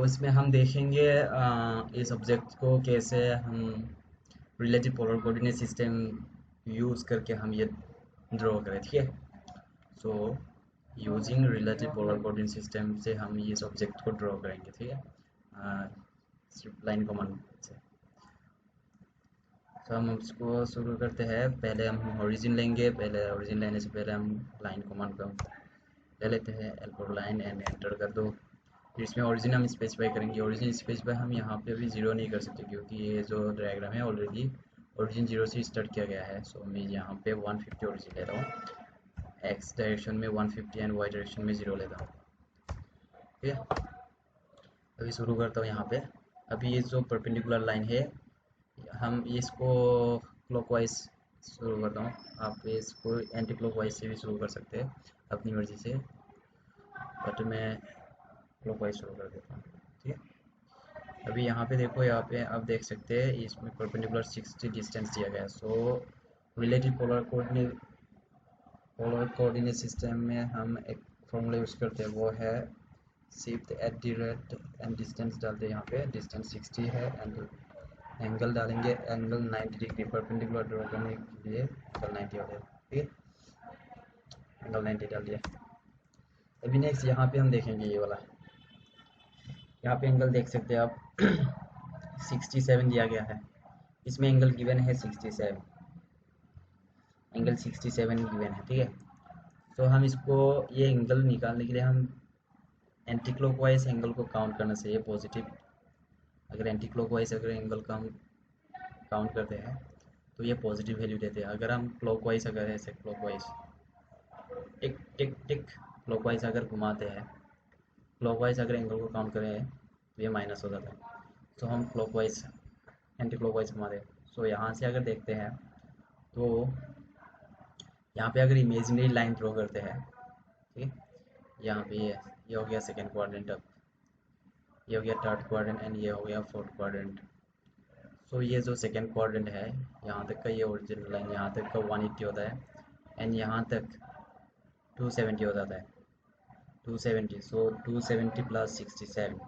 इसमें हम देखेंगे इस ऑब्जेक्ट को कैसे हम relative polar coordinate system use करके हम ये ड्रॉ करें, ठीक है। So using relative polar coordinate system से हम इस ऑब्जेक्ट को ड्रॉ करेंगे, ठीक है, सिर्फ लाइन कमांड से। तो हम उसको शुरू करते हैं। पहले हम ओरिजिन लेंगे, पहले ओरिजिन लेने से पहले हम लाइन कमांड को ले लेते हैं, एल लाइन एंड एंटर कर दो। फिर इसमें ओरिजिन हम स्पेसिफाई करेंगे। ओरिजिन स्पेसिफाई हम यहाँ पे अभी ज़ीरो नहीं कर सकते क्योंकि ये जो डायग्राम है ऑलरेडी ओरिजिन जीरो से स्टार्ट किया गया है। सो मैं यहाँ पे 150 ओरिजिन लेता हूँ, एक्स डायरेक्शन में 150 एंड वाई डायरेक्शन में 0 लेता हूँ, ठीक है। अभी शुरू करता हूँ यहाँ पे। अभी ये जो परपेंडिकुलर लाइन है हम इसको क्लॉकवाइज शुरू करता हूँ। आप इसको एंटी क्लॉकवाइज से भी शुरू कर सकते हैं अपनी मर्ज़ी से, बट मैं क्लॉकवाइज शुरू कर देता हूँ, ठीक है। अभी यहाँ पे देखो, यहाँ पे आप देख सकते हैं इसमें परपेंडिकुलर 60 डिस्टेंस दिया गया है। So relative polar coordinate system में हम एक फॉर्मूला यूज़ करते हैं, वो है shift at the rate and distance डालते हैं। यहाँ पे डिस्टेंस 60 है एंड एंगल डालेंगे, एंगल 90 डिग्री परपेंडिकुलर ड्रॉ करने के लिए एंगल 90 हो जाए, ठीक है। एंगल 90 डाल दिया। अभी नेक्स्ट यहाँ पे हम देखेंगे ये वाला, यहाँ पे एंगल देख सकते हैं आप 67 दिया गया है। इसमें एंगल गिवन है 67, एंगल 67 गिवन है, ठीक है। तो हम इसको ये एंगल निकालने के लिए हम एंटी क्लॉकवाइज एंगल को काउंट करना चाहिए पॉजिटिव। अगर एंटी क्लॉकवाइज अगर एंगल का हम काउंट करते हैं तो ये पॉजिटिव वैल्यू देते हैं। अगर हम क्लॉकवाइज अगर ऐसे क्लॉकवाइज टिक टिक टिक क्लॉकवाइज अगर घुमाते हैं, क्लॉकवाइज अगर एंगल को काउंट करें तो ये माइनस हो जाता है। तो हम क्लॉकवाइज एंटी क्लॉकवाइज घुमाते हैं। सो यहाँ से अगर देखते हैं तो यहाँ पे अगर इमेजिनरी लाइन ड्रॉ करते हैं, ठीक है, यहाँ पे ये हो गया सेकेंड क्वाड्रेंट, अब ये हो गया थर्ड क्वाड्रेंट एंड ये हो गया फोर्थ क्वाड्रेंट। सो ये जो सेकेंड क्वाड्रेंट है यहाँ तक का ये ओरिजिनल लाइन यहाँ तक का 180 होता है एंड यहाँ तक 270 हो जाता है, 270। सो 270 प्लस 67,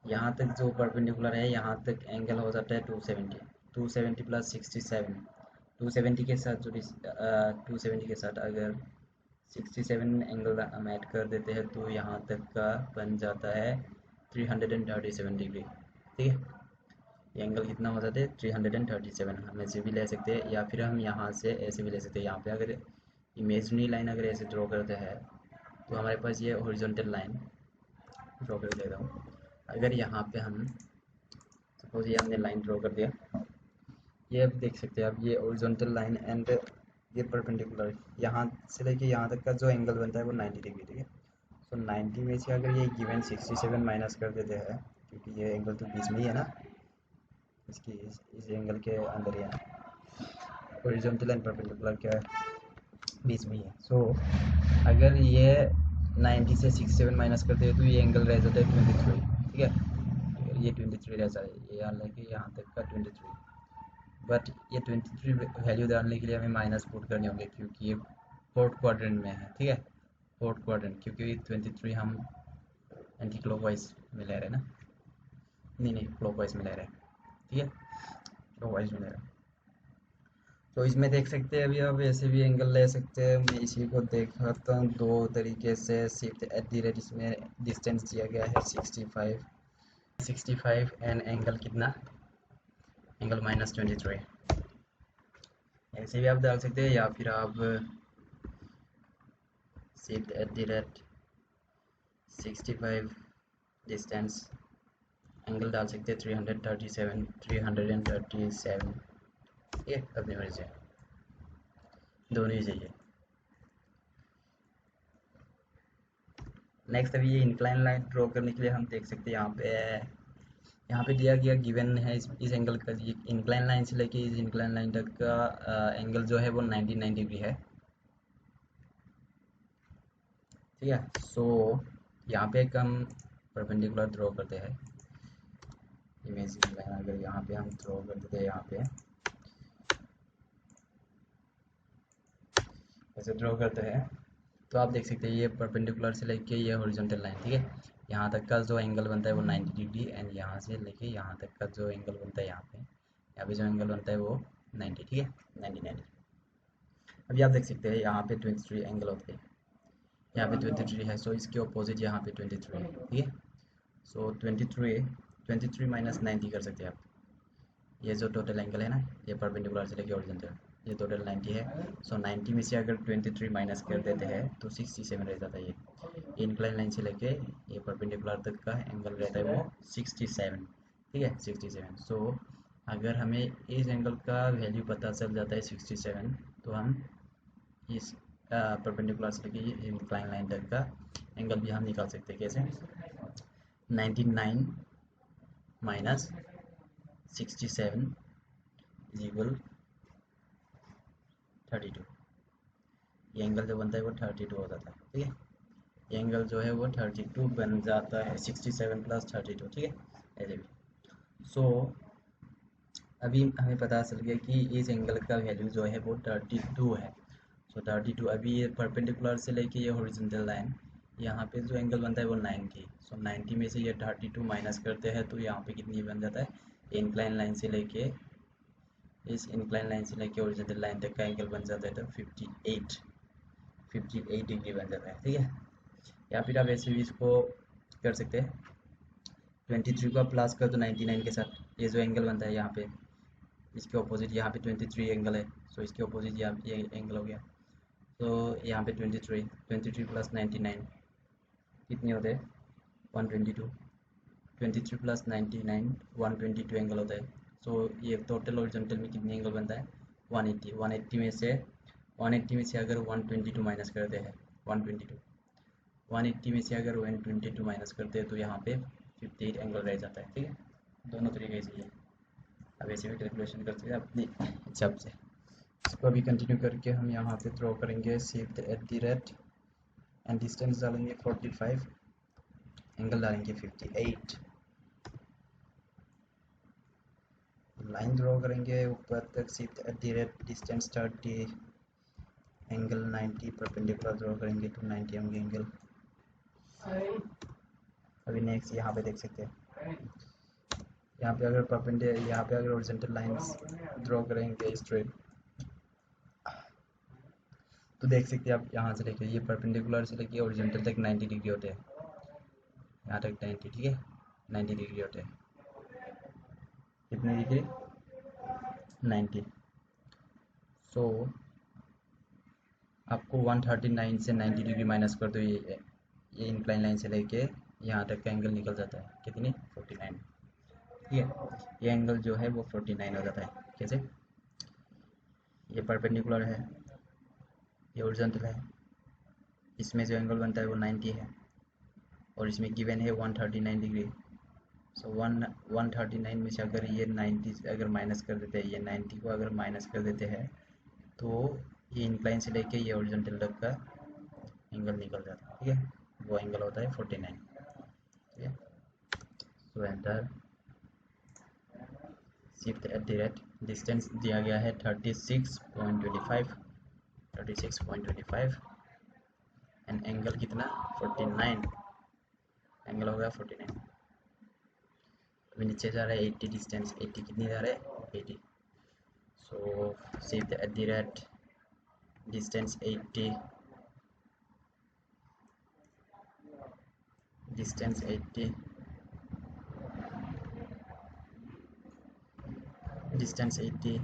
यहाँ तक जो परपेंडिकुलर है यहाँ तक एंगल हो जाता है 270। 270 प्लस 67, 270 के साथ जो 270 के साथ अगर 67 एंगल हम ऐड कर देते हैं तो यहाँ तक का बन जाता है 337 डिग्री, ठीक है। ये एंगल कितना हो जाता है 337। हम ऐसे भी ले सकते हैं या फिर हम यहाँ से ऐसे भी ले सकते हैं। यहाँ पे अगर इमेजिनरी लाइन अगर ऐसे ड्रॉ करते हैं तो हमारे पास ये हॉरिजॉन्टल लाइन ड्रॉ कर देता हूँ। अगर यहाँ पे हम सपोज ये हमने लाइन ड्रॉ कर दिया, ये अब देख सकते हैं आप ये हॉरिजॉन्टल लाइन एंड ये परपेंडिकुलर, यहाँ से लेके यहाँ तक का जो एंगल बनता है वो 90 डिग्री, ठीक है। सो 90 में से अगर ये गिवन 67 माइनस कर देते हैं, क्योंकि ये एंगल तो बीच में ही है ना, इसकी इस एंगल के अंदर ही है ना, हॉरिजॉन्टल एंड परपेंडिकुलर क्या है बीच में ही है। सो अगर ये 90 से 67 माइनस करते हैं तो ये एंगल रह जाता है 23, ठीक है। अगर ये 23 रहता है, ये हालांकि यहाँ तक का 23, बट ये 23 वैल्यू डालने के लिए हमें माइनस पुट करने होंगे क्योंकि ये फोर्थ क्वाड्रेंट में है, ठीक है। फोर्थ क्वाड्रेंट क्योंकि 23 हम एंटी क्लॉकवाइज में ले रहे हैं ना, नहीं क्लॉकवाइज में ले रहे हैं, ठीक है, क्लॉकवाइज में ले रहे हैं। तो इसमें देख सकते हैं अभी आप ऐसे भी एंगल ले सकते हैं। मैं इसी को दिखाता हूँ दो तरीके से। शिफ्ट एट दी रेट, इसमें डिस्टेंस दिया गया है 65 एंड एंगल कितना, एंगल -23। ऐसे भी आप डाल सकते हैं या फिर आप shift at the rate 65 distance angle डाल सकते हैं 337, ये अपनी मर्जी से दोनों ही चाहिए। नेक्स्ट अभी ये इंक्लाइन लाइन ड्रॉ करने के लिए हम देख सकते हैं यहाँ पे दिया गया गिवन है इस एंगल का, ये इंक्लाइन लाइन से लेके इस इंक्लाइन लाइन तक का एंगल जो है वो 99 डिग्री है, ठीक है। सो यहाँ पे एक हम परपेंडिकुलर ड्रॉ करते हैं, इमेजिनरी लाइन अगर यहाँ पे हम ड्रॉ कर देते हैं, यहाँ पे ऐसे ड्रॉ करते हैं तो आप देख सकते हैं ये परपेंडिकुलर से लेके ये हॉरिजॉन्टल लाइन, ठीक है। यहाँ तक का जो एंगल बनता है वो 90 डिग्री, एंड यहाँ से लेके यहाँ तक का जो एंगल बनता है यहाँ पे जो एंगल बनता है वो 90, ठीक है, 90। अभी आप देख सकते हैं यहाँ पे 23 एंगल होते हैं, यहाँ पे 23 है, सो इसके ऑपोजिट यहाँ पे 23 है, ठीक है। सो 23 माइनस 90 कर सकते हैं आप। ये जो टोटल एंगल है ना, ये परपेंडिकुलर से लेके ओरिजिनल, ये टोटल 90 है। सो 90 में से अगर 23 माइनस कर देते हैं तो 67 रह जाता है। ये इंक्लाइन लाइन से लेके ये परपेंडिकुलर तक का एंगल रहता है वो 67, ठीक है, 67। सो अगर हमें इस एंगल का वैल्यू पता चल जाता है 67, तो हम इस परपेंडिकुलर से लेके ये इंक्लाइन लाइन तक का एंगल भी हम निकाल सकते हैं। कैसे? 99 माइनस 67 इज इक्वल 32। ये एंगल जो बनता है वो 32 हो जाता है, ठीक है। ये एंगल जो है वो 32 बन जाता है, 67 प्लस 32, ठीक है, ऐसे भी। सो अभी हमें पता चल गया कि इस एंगल का वैल्यू जो है वो 32 है। सो 32, अभी ये परपेंडिकुलर से लेके ये हॉरिजॉन्टल लाइन, यहाँ पे जो एंगल बनता है वो 90। सो 90 में से ये 32 माइनस करते हैं तो यहाँ पे कितनी बन जाता है, इंक्लाइन लाइन से लेके इस इंक्लाइन लाइन से लेके हॉरिजॉन्टल लाइन तक का एंगल बन जाता है तो 58 डिग्री बन जाता है, ठीक है। या फिर आप ऐसे भी इसको कर सकते हैं, 23 को प्लस कर दो 99 के साथ, ये जो एंगल बनता है यहाँ पे इसके ऑपोजिट यहाँ पे 23 एंगल है, सो इसके ऑपोजिट यहाँ ये एंगल हो गया। तो यहाँ पे 23 प्लस 99 कितने होते हैं, 122। 23 प्लस 99 122 एंगल होता है। सो ये टोटल हॉरिजॉन्टल में कितने एंगल बनता है, 180। 180 में से अगर 122 माइनस करते हैं, 180 में से अगर 122 माइनस करते हैं तो यहाँ पे 58 एंगल रह जाता है, ठीक है। दोनों तरीके से ये अब ऐसे भी कैलकुलेशन करते हैं अपनी हिसाब से। इसको अभी कंटिन्यू करके हम यहाँ पे थ्रो करेंगे shift at the rate, and distance डालेंगे 45, एंगल डालेंगे 58, लाइन ड्रॉ करेंगे ऊपर तक shift at the rate, distance 30, angle 90, perpendicular draw करेंगे तो 90 होंगे एंगल। अभी नेक्स्ट यहाँ पे देख सकते हैं, यहाँ पे अगर परपेंडिकुलर, यहाँ पे अगर हॉरिजॉन्टल लाइंस ड्रॉ करेंगे स्ट्रेट, तो देख सकते हैं आप यहाँ से लेके ये परपेंडिकुलर से लेके हॉरिजॉन्टल तक 90 डिग्री होते हैं, यहाँ तक 90, ठीक है, 90 डिग्री होते हैं। कितने डिग्री, 90। सो आपको 139 से 90 डिग्री माइनस कर दो, ये इंक्लाइन लाइन से लेके यहाँ तक का एंगल निकल जाता है, कितनी, 49, ठीक है। ये एंगल जो है वो 49 हो जाता है। कैसे? ये परपेंडिकुलर है, ये हॉरिजॉन्टल है, इसमें जो एंगल बनता है वो 90 है, और इसमें गिवन है 139 डिग्री। सो 139 में से अगर ये 90 अगर माइनस कर देते हैं, ये 90 को अगर माइनस कर देते हैं तो ये इंक्लाइन से लेके ये हॉरिजॉन्टल तक का एंगल निकल जाता है, ठीक है, वो एंगल होता है 49, ठीक है। सो enter shift at the rate, distance दिया गया है 36.25 एंड एंगल कितना, 49, एंगल हो गया 49। अभी नीचे जा रहा है 80, डिस्टेंस 80 कितनी जा रहा है, 80। So shift at the rate, distance 80, distance 80, distance 80,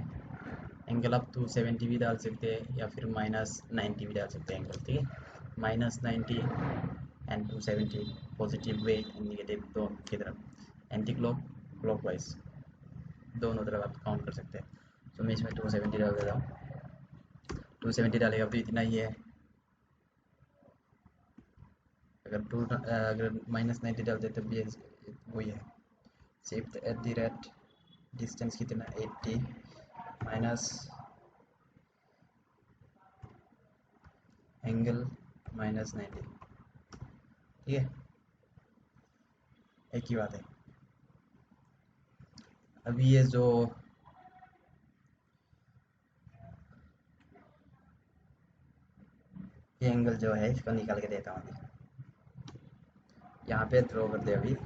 angle आप 270 भी डाल सकते हैं या फिर -90 भी डाल सकते हैं एंगल, ठीक है। -90 and 270, positive way and negative दो की तरफ, एंटी क्लॉकवाइज दोनों तरफ आप काउंट कर सकते हैं। तो मैं इसमें 270 डाल देता हूँ, 270 डालेगा तो इतना ही है। अगर -90 डालते तब भी वही है। Shift at the rate, distance कितना, 80 माइनस एंगल -90, ठीक है, एक ही बात है। अभी ये जो ये एंगल जो है इसको निकाल के देता हूँ अभी। यहाँ पे ड्रॉ करते हैं। अभी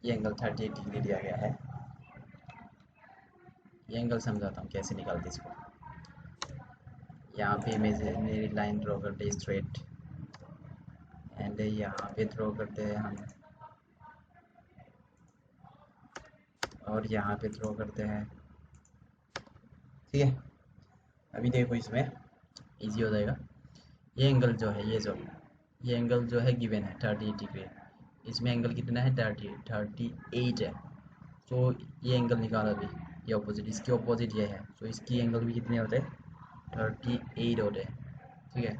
ये एंगल 38 डिग्री दिया गया है। ये एंगल समझाता हूँ कैसे निकालते इसको। यहाँ पे मेरी लाइन ड्रॉ करते हैं स्ट्रेट, एंड यहाँ पे ड्रॉ करते हैं हम, और यहाँ पे ड्रॉ करते हैं। ठीक है, अभी देखो इसमें इजी हो जाएगा। ये एंगल जो है, ये एंगल जो है गिवन है 38 डिग्री। इसमें एंगल कितना है? 38 है। तो ये एंगल निकालो अभी, ये ऑपोजिट, इसके ऑपोजिट ये है, तो इसकी एंगल भी कितने होते हैं? 38 होते हैं। ठीक है,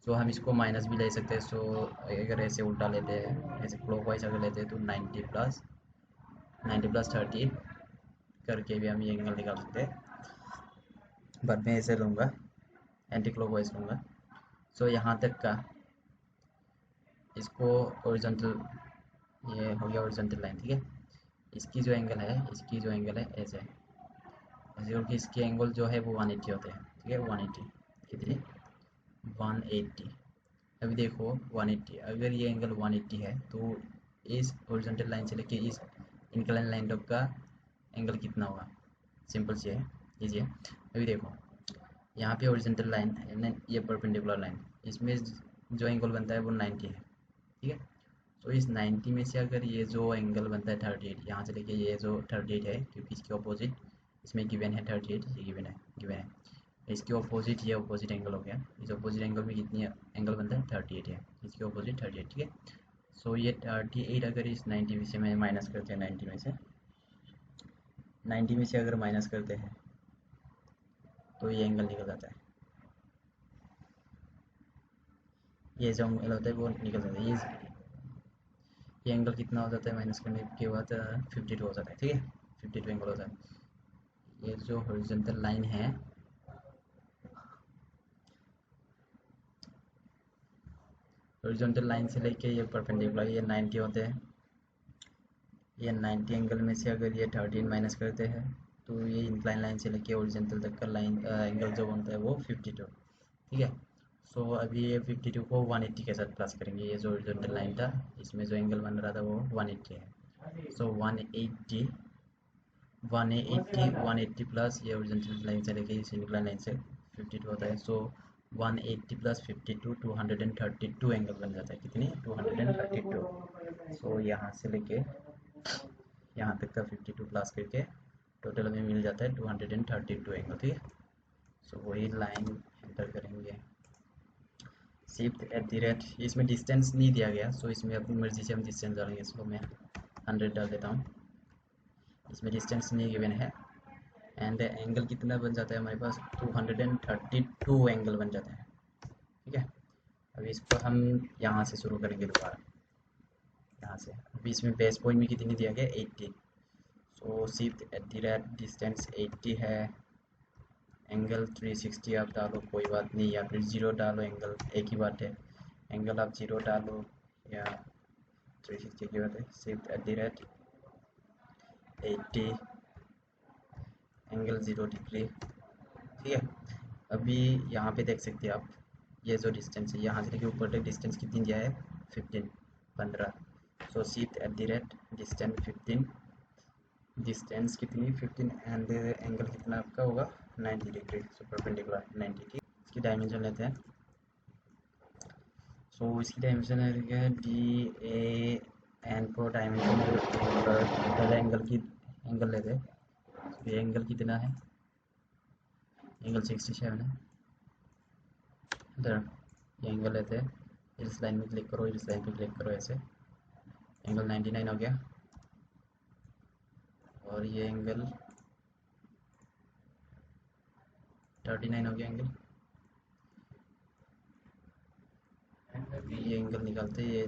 तो हम इसको माइनस भी ले सकते हैं। सो अगर ऐसे उल्टा लेते हैं, ऐसे क्लॉकवाइज अगर लेते हैं तो 90 प्लस 30 करके भी हम ये एंगल निकाल सकते हैं। बट मैं ऐसे लूँगा, एंटी क्लॉकवाइज लूँगा। सो यहाँ तक का इसको ओरिजेंटल, ये हो गया ओरिजेंटल लाइन। ठीक है, इसकी जो एंगल है, ऐसे क्योंकि इसके एंगल जो है वो 180 होते हैं। ठीक है, 180 कितने? 180। अभी देखो 180, अगर ये एंगल 180 है तो इस हॉरिजॉन्टल लाइन से लेके इस इंक्लाइन लाइन तक का एंगल कितना होगा? सिंपल सी है, इजी है। अभी देखो यहाँ पे हॉरिजॉन्टल लाइन है, ये परपेंडिकुलर लाइन, इसमें जो एंगल बनता है वो 90 है। ठीक है, तो इस 90 में से अगर ये जो एंगल बनता है 38, यहाँ से लेके ये जो 38 है, क्योंकि इसके ऑपोजिट इसमें गिवन है 38, ये गिवन है, इसके ऑपोजिट ये ऑपोजिट एंगल हो गया। इस ऑपोजिट एंगल में कितनी एंगल बनता है? 38 है, इसके ऑपोजिट 38। ठीक है, सो ये 38 अगर इस 90 में से मैं माइनस करते हैं, 90 में से अगर माइनस करते हैं तो ये एंगल निकल जाता है। ये जो एंगल होता है वो निकल जाता है। ये एंगल कितना हो जाता है माइनस करने के बाद? 52 हो जाता है। ठीक है, 52 एंगल होता है। ये जो हॉरिजॉन्टल लाइन है, हॉरिजॉन्टल लाइन से लेके ये परपेंडिकुलर, ये 90 होते हैं। ये 90 एंगल में से अगर ये 13 माइनस करते हैं तो ये इंक्लाइन लाइन से लेके हॉरिजॉन्टल तक का लाइन एंगल जो बनता है वो 52। ठीक है, सो अभी ये 52 को 180 के साथ प्लस करेंगे। ये जो हॉरिजॉन्टल लाइन था, इसमें जो एंगल बन रहा था वो 180 है। सो 180 प्लस ये हॉरिजॉन्टल लाइन से लेके इस इंक्लाइन लाइन से 52 होता है। सो 180 प्लस 52 232 एंगल बन जाता है। कितनी? 232। सो यहाँ से लेके यहाँ तक का 52 प्लस करके टोटल हमें मिल जाता है 232 एंगल। ठीक है, सो वही लाइन एंटर करेंगे। शिफ्ट एट द रेट, इसमें डिस्टेंस नहीं दिया गया, सो इसमें अपनी मर्जी से हम डिस्टेंस डालेंगे। सो मैं 100 डाल देता हूँ, इसमें डिस्टेंस नहीं गिवन है। एंड एंगल कितना बन जाता है हमारे पास? 232 एंगल बन जाता है। ठीक है, अभी इसको हम यहाँ से शुरू करेंगे दोबारा, यहाँ से। अभी इसमें बेस पॉइंट में कितनी दिया गया? 80। So shift at the rate, distance 80 है, एंगल 360 आप डालो, कोई बात नहीं, या फिर 0 डालो, एंगल एक ही बात है। एंगल आप 0 डालो या 360 की बात है। Shift at the rate 80, angle 0 degree. ठीक है, अभी यहाँ पे देख सकते हैं आप, ये जो डिस्टेंस है यहाँ से लेके ऊपर तक डिस्टेंस कितनी दिया है? 15। So shift at the rate distance 15, distance कितनी? 15, एंड एंगल कितना आपका होगा? 90 डिग्री। सो परपेंडिकुलर 90 की। इसकी डायमेंशन लेते हैं। सो इसकी डायमेंशन है डी ए एन को डायमेंशन पहले एंगल की एंगल लेते हैं। तो ये एंगल कितना है? एंगल 67 है। इधर ये एंगल लेते हैं, इस लाइन में क्लिक करो, इस लाइन पे क्लिक करो, ऐसे एंगल 99 हो गया। और ये एंगल 39 हो गया एंगल। अभी ये एंगल निकालते, ये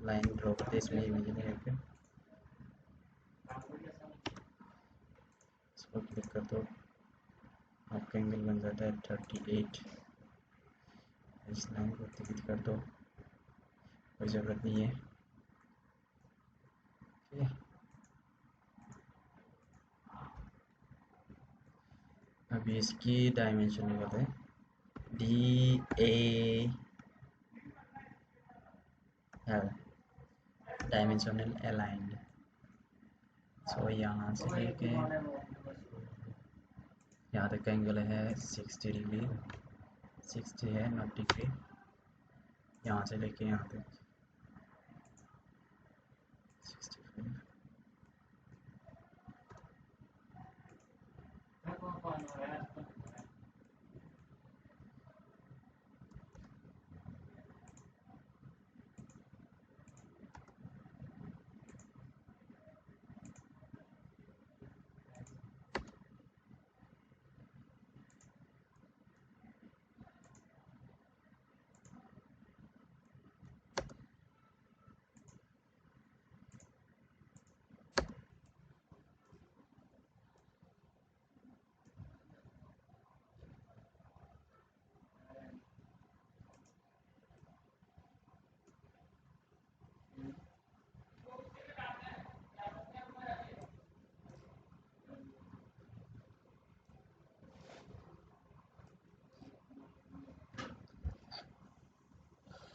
लाइन ड्रॉ करते, इसमें इमेजिन करके इसको क्लिक कर दो, आपका एंगल बन जाता है 38। इस लाइन को क्लिक कर दो, कोई ज़रूरत नहीं है। ठीक है, अभी इसकी डायमेंशन निकालते हैं। D A L dimensional aligned. So यहाँ से लेके यहाँ तक का एंगल है 60 डिग्री, 60 है 90 डिग्री, यहाँ से लेके यहाँ तक 65।